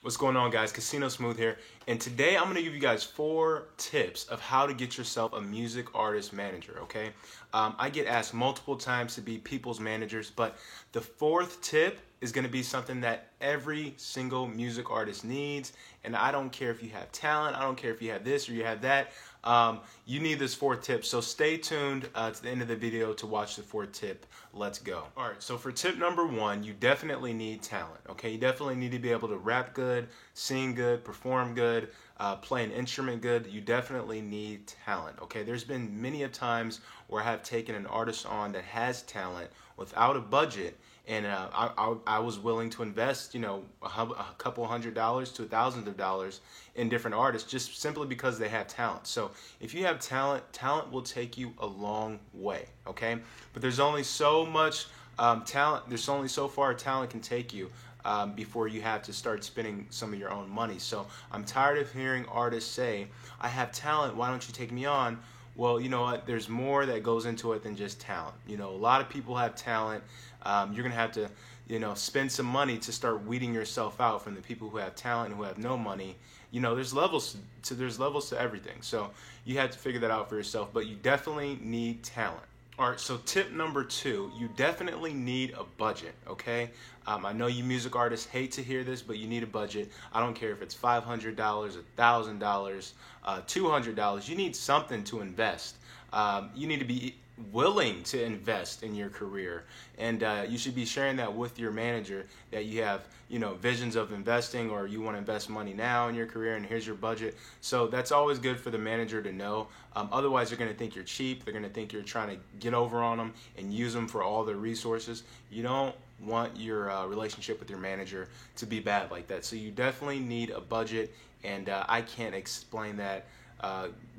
What's going on, guys? Casino Smooth here, and today I'm going to give you guys 4 tips of how to get yourself a music artist manager, okay? I get asked multiple times to be people's managers, but the 4th tip is going to be something that every single music artist needs, and I don't care if you have talent, I don't care if you have this or you have that, you need this 4th tip, so stay tuned to the end of the video to watch the 4th tip. Let's go. Alright, so for tip number 1, you definitely need talent, okay? You definitely need to be able to rap good, sing good, perform good, play an instrument good. You definitely need talent, okay? There's been many of times where I have taken an artist on that has talent without a budget, and I was willing to invest, you know, a couple $100s to thousands of dollars in different artists just simply because they have talent. So if you have talent, talent will take you a long way, okay? But there's only so much talent, there's only so far talent can take you before you have to start spending some of your own money. So I'm tired of hearing artists say, I have talent, why don't you take me on? Well, you know what, there's more that goes into it than just talent. You know, a lot of people have talent. You're gonna have to, you know, spend some money to start weeding yourself out from the people who have talent and who have no money. You know, there's levels to everything. So you have to figure that out for yourself, but you definitely need talent. All right, so tip number 2, you definitely need a budget, okay? I know you music artists hate to hear this, but you need a budget. I don't care if it's $500, $1,000, $200. You need something to invest. You need to be willing to invest in your career, and you should be sharing that with your manager, that you have, you know, visions of investing, or you want to invest money now in your career, and here's your budget. So that's always good for the manager to know. Otherwise, they're going to think you're cheap. They're going to think you're trying to get over on them and use them for all their resources. You don't want your relationship with your manager to be bad like that. So you definitely need a budget, and I can't explain that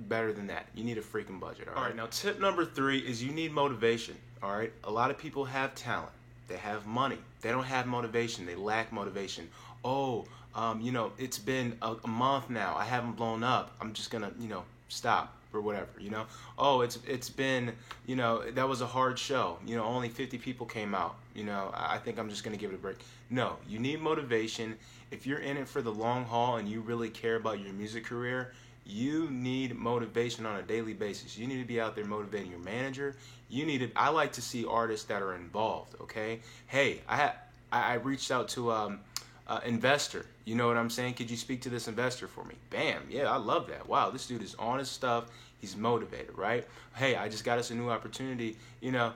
better than that. You need a freaking budget. All right, now tip number 3 is you need motivation. All right, a lot of people have talent, they have money, they don't have motivation, they lack motivation. Oh, you know, it's been a month now, I haven't blown up, I'm just gonna, you know, stop or whatever, you know. Oh, it's been, you know, that was a hard show, you know, only 50 people came out, you know, I think I'm just gonna give it a break. No, you need motivation. If you're in it for the long haul and you really care about your music career, you need motivation on a daily basis. You need to be out there motivating your manager. You need to, I like to see artists that are involved, okay? Hey, I reached out to investor. You know what I'm saying? Could you speak to this investor for me? Bam. Yeah, I love that. Wow, this dude is on his stuff. He's motivated, right? Hey, I just got us a new opportunity. You know,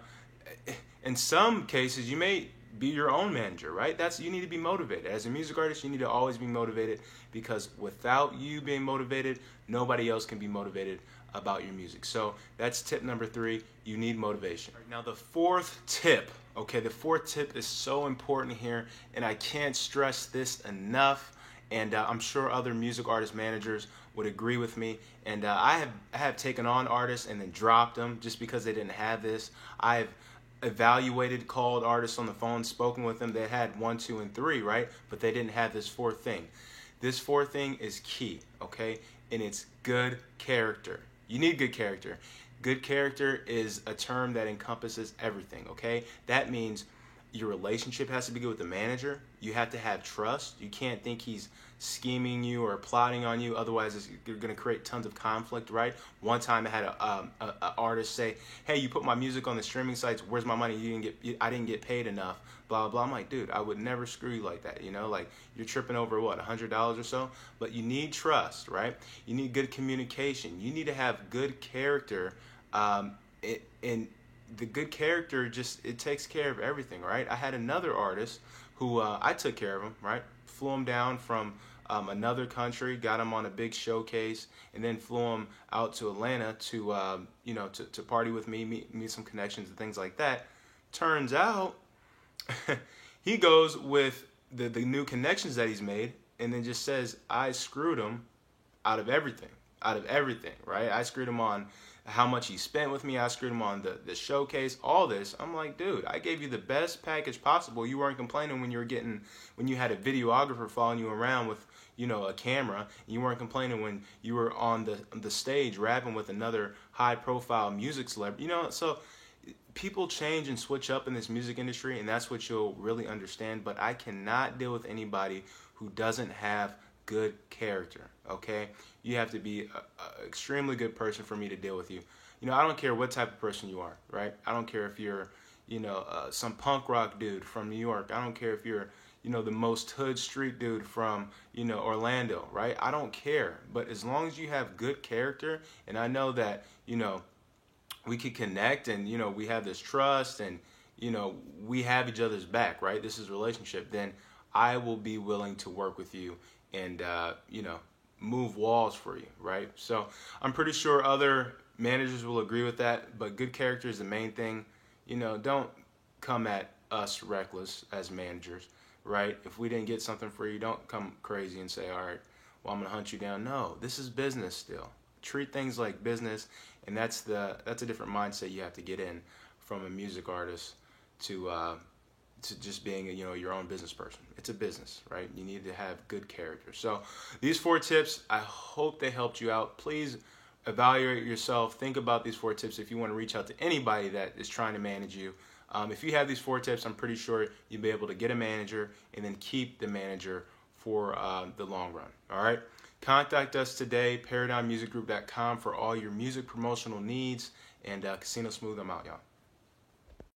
in some cases, you may be your own manager, right? You need to be motivated. As a music artist, you need to always be motivated, because without you being motivated, nobody else can be motivated about your music. So that's tip number 3. You need motivation. Right, now the 4th tip, okay, the 4th tip is so important here, and I can't stress this enough, and I'm sure other music artist managers would agree with me. And I have taken on artists and then dropped them just because they didn't have this. I've evaluated, called artists on the phone, spoken with them. They had 1, 2, and 3, right? But they didn't have this 4th thing. This 4th thing is key, okay? And it's good character. You need good character. Good character is a term that encompasses everything, okay? That means your relationship has to be good with the manager. You have to have trust. You can't think he's scheming you or plotting on you. Otherwise, you're going to create tons of conflict, right? One time I had a artist say, hey, you put my music on the streaming sites. Where's my money? I didn't get paid enough, blah, blah, blah. I'm like, dude, I would never screw you like that. You know, like, you're tripping over what, $100 or so? But you need trust, right? You need good communication. You need to have good character, and the good character it takes care of everything, right? I had another artist who I took care of him, right? Flew him down from another country, got him on a big showcase, and then flew him out to Atlanta to you know, to party with me, meet some connections and things like that. Turns out he goes with the new connections that he's made, and then just says, I screwed him out of everything, right? I screwed him on how much he spent with me. I screwed him on the showcase, all this. I'm like, dude, I gave you the best package possible. You weren't complaining when you had a videographer following you around with, you know, a camera. You weren't complaining when you were on the stage rapping with another high profile music celebrity. You know, so people change and switch up in this music industry, and that's what you'll really understand. But I cannot deal with anybody who doesn't have good character, okay? You have to be an extremely good person for me to deal with you. You know, I don't care what type of person you are, right? I don't care if you're, some punk rock dude from New York. I don't care if you're, the most hood street dude from, Orlando, right? I don't care. But as long as you have good character, and I know that, we can connect and, we have this trust and, we have each other's back, right? This is a relationship. Then I will be willing to work with you and, move walls for you, right? So I'm pretty sure other managers will agree with that, but good character is the main thing. Don't come at us reckless as managers, right? If we didn't get something for you, don't come crazy and say, all right, well, I'm going to hunt you down. No, this is business still. Treat things like business, and that's a different mindset you have to get in from a music artist to just being your own business person. It's a business, right? You need to have good character. So these 4 tips, I hope they helped you out. Please evaluate yourself. Think about these 4 tips if you want to reach out to anybody that is trying to manage you. If you have these 4 tips, I'm pretty sure you'll be able to get a manager and then keep the manager for the long run. All right. Contact us today, ParadigmMusicGroup.com, for all your music promotional needs. And Casino Smooth, I'm out, y'all.